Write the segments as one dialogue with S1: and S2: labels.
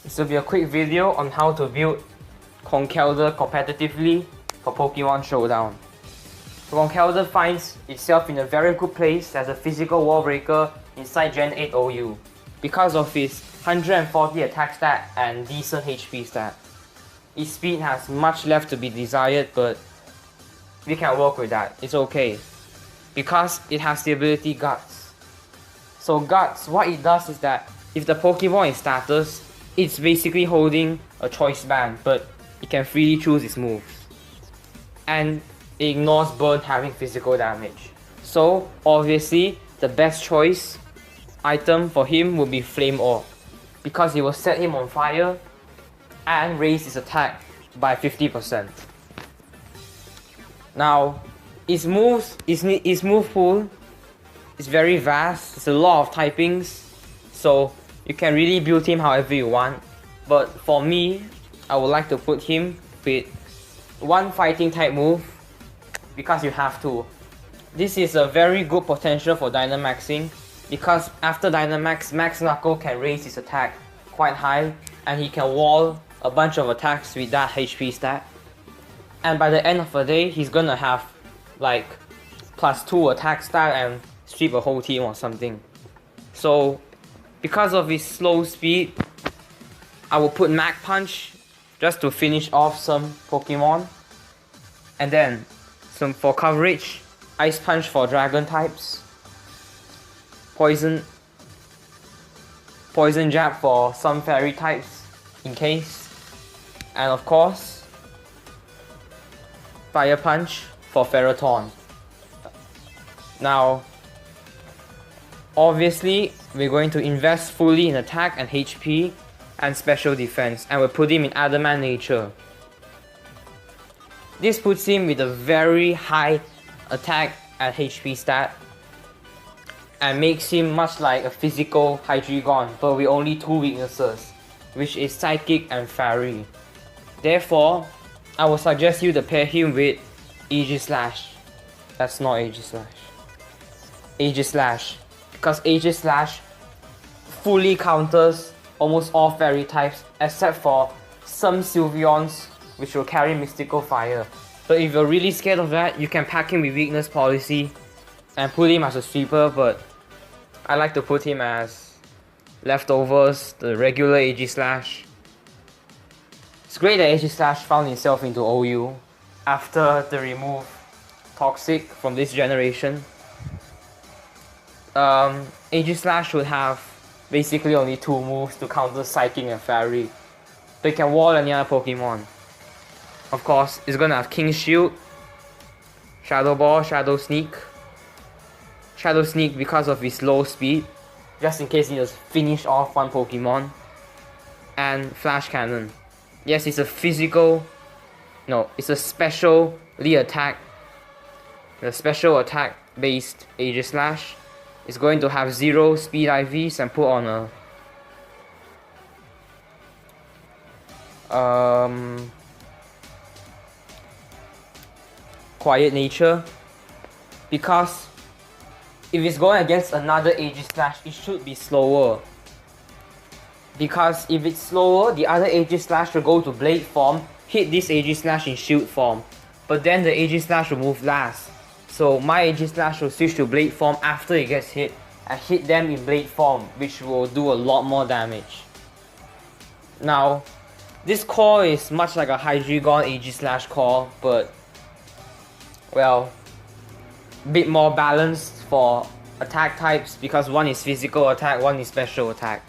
S1: This will be a quick video on how to build Conkeldurr competitively for Pokemon Showdown. Conkeldurr finds itself in a very good place as a physical wall breaker inside Gen 8 OU because of its 140 attack stat and decent HP stat. Its speed has much left to be desired, but we can work with that, it's okay. Because it has the ability Guts. So Guts, what it does is that if the Pokemon is status, it's basically holding a choice band, but it can freely choose its moves. And it ignores burn having physical damage. So obviously the best choice item for him would be Flame Orb, because it will set him on fire and raise his attack by 50%. Now, its move pool is very vast, it's a lot of typings, so you can really build him however you want. But for me, I would like to put him with one fighting type move, because you have to. This is a very good potential for Dynamaxing, because after Dynamax, Max Knuckle can raise his attack quite high, and he can wall a bunch of attacks with that HP stat. And by the end of the day, he's gonna have like +2 attack stat and sweep a whole team or something. So because of his slow speed, I will put Mach Punch just to finish off some Pokemon. And then for coverage, Ice Punch for Dragon types, Poison Jab for some Fairy types in case, and of course Fire Punch for Ferrothorn. Now obviously we're going to invest fully in attack and HP and special defense, and we'll put him in Adamant Nature. This puts him with a very high attack and HP stat and makes him much like a physical hydreigon, but with only 2 weaknesses, which is Psychic and Fairy. Therefore, I would suggest you to pair him with Aegislash. That's not Aegislash. Aegislash. Because Aegislash fully counters almost all Fairy types except for some Sylveons, which will carry Mystical Fire. But if you're really scared of that, you can pack him with Weakness Policy and put him as a sweeper, but I like to put him as leftovers, the regular Aegislash. It's great that Aegislash found itself into OU after the remove Toxic from this generation. Aegislash would have basically only 2 moves to counter Psychic and Fairy. They can wall any other Pokemon. Of course, it's gonna have King's Shield, Shadow Ball, Shadow Sneak. Shadow Sneak because of his low speed, just in case he just finish off one Pokemon. And Flash Cannon. Yes, it's a physical... No, it's a specially attack. The special attack based Aegislash is going to have 0 speed IVs and put on a Quiet Nature, because if it's going against another Aegislash, it should be slower. Because if it's slower, the other Aegislash will go to Blade form, hit this Aegislash in Shield form, but then the Aegislash will move last. So my Aegislash will switch to Blade form after it gets hit and hit them in Blade form, which will do a lot more damage. Now, this core is much like a Hydreigon Aegislash core, but well, a bit more balanced for attack types, because one is physical attack, one is special attack.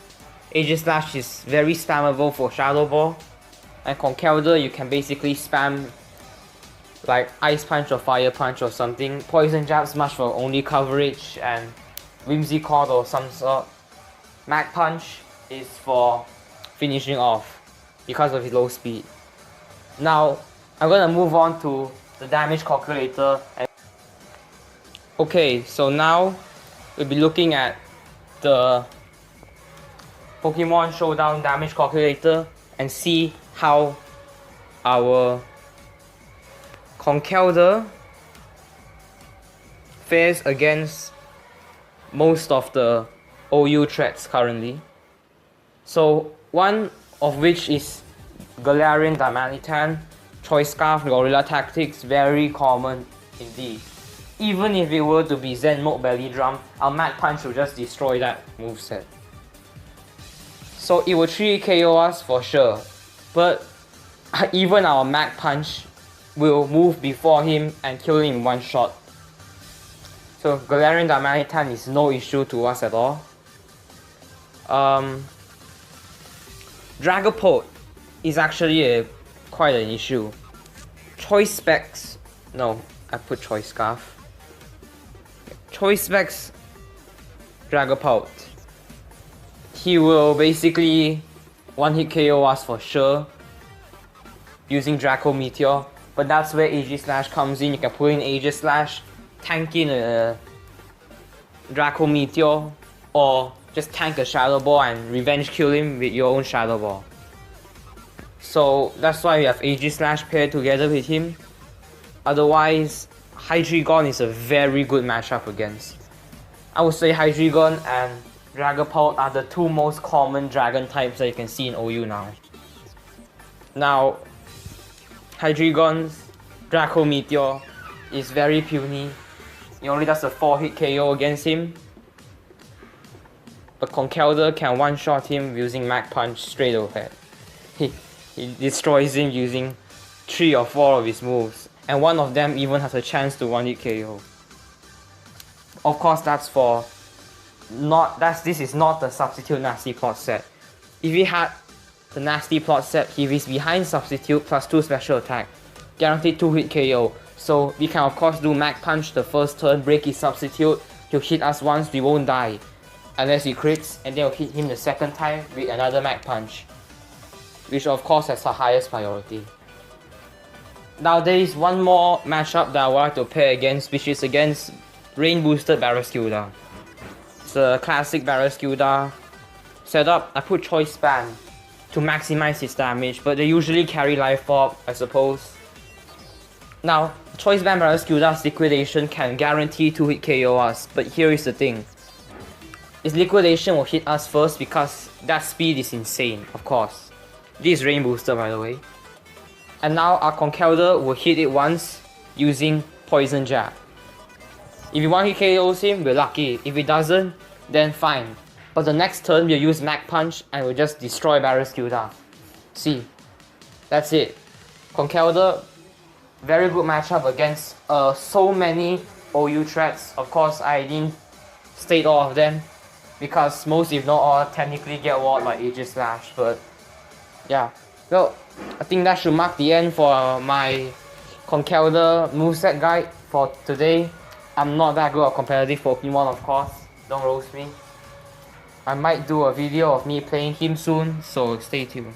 S1: Aegislash is very spammable for Shadow Ball, and Conkeldurr you can basically spam like Ice Punch or Fire Punch or something. Poison Jab's much for only coverage and Whimsicott or some sort. Mach Punch is for finishing off because of his low speed. Now, I'm gonna move on to the damage calculator. Okay, so now we'll be looking at the Pokemon Showdown damage calculator and see how our Conkeldurr fares against most of the OU threats currently. So one of which is Galarian Damanitan, Choice Scarf, Gorilla Tactics, very common indeed. Even if it were to be Zen Mode Belly Drum, our Mach Punch will just destroy that moveset. So it will 3 KO us for sure, but even our Mach Punch will move before him and kill him in one shot. So Galarian Damanitan is no issue to us at all. Dragapult is actually quite an issue. Choice Specs, no, I put Choice Scarf. Choice Specs Dragapult. He will basically one-hit KO us for sure using Draco Meteor, but that's where Aegislash comes in. You can put in Aegislash, tank in a Draco Meteor, or just tank a Shadow Ball and revenge kill him with your own Shadow Ball. So that's why we have Aegislash paired together with him. Otherwise, Hydreigon is a very good matchup against. I would say Hydreigon and Dragapult are the two most common dragon types that you can see in OU now. Now, Hydreigon's Draco Meteor is very puny. It only does a 4-hit KO against him. But Conkeldurr can one-shot him using Mach Punch straight ahead. He destroys him using 3 or 4 of his moves, and one of them even has a chance to 1-hit KO. Of course, this is not the substitute nasty plot set. If he had the nasty plot set, he is behind substitute plus 2 special attack, guaranteed 2-hit KO. So we can of course do Mach Punch the first turn, break his substitute, he'll hit us once, we won't die. Unless he crits, and then we'll hit him the second time with another Mach Punch, which of course has the highest priority. Now there is one more matchup that I would like to pair against, which is against Rain Boosted Barraskewda. It's a classic Barraskewda setup. I put Choice Span to maximize his damage, but they usually carry Life Orb, I suppose. Now, Choice Span Barraskewda's Liquidation can guarantee 2-hit KO us, but here is the thing. His Liquidation will hit us first because that speed is insane, of course. This is Rain Booster, by the way. And now our Conkeldurr will hit it once using Poison Jab. If you want, he KOs him, we're lucky. If it doesn't, then fine. But the next turn, we'll use Mach Punch and we'll just destroy Barraskewda. See, that's it. Conkeldurr, very good matchup against so many OU threats. Of course, I didn't state all of them, because most, if not all, technically get walled by Aegislash. But yeah, well, I think that should mark the end for my Conkeldurr moveset guide for today. I'm not that good at competitive Pokemon, of course, don't roast me. I might do a video of me playing him soon, so stay tuned.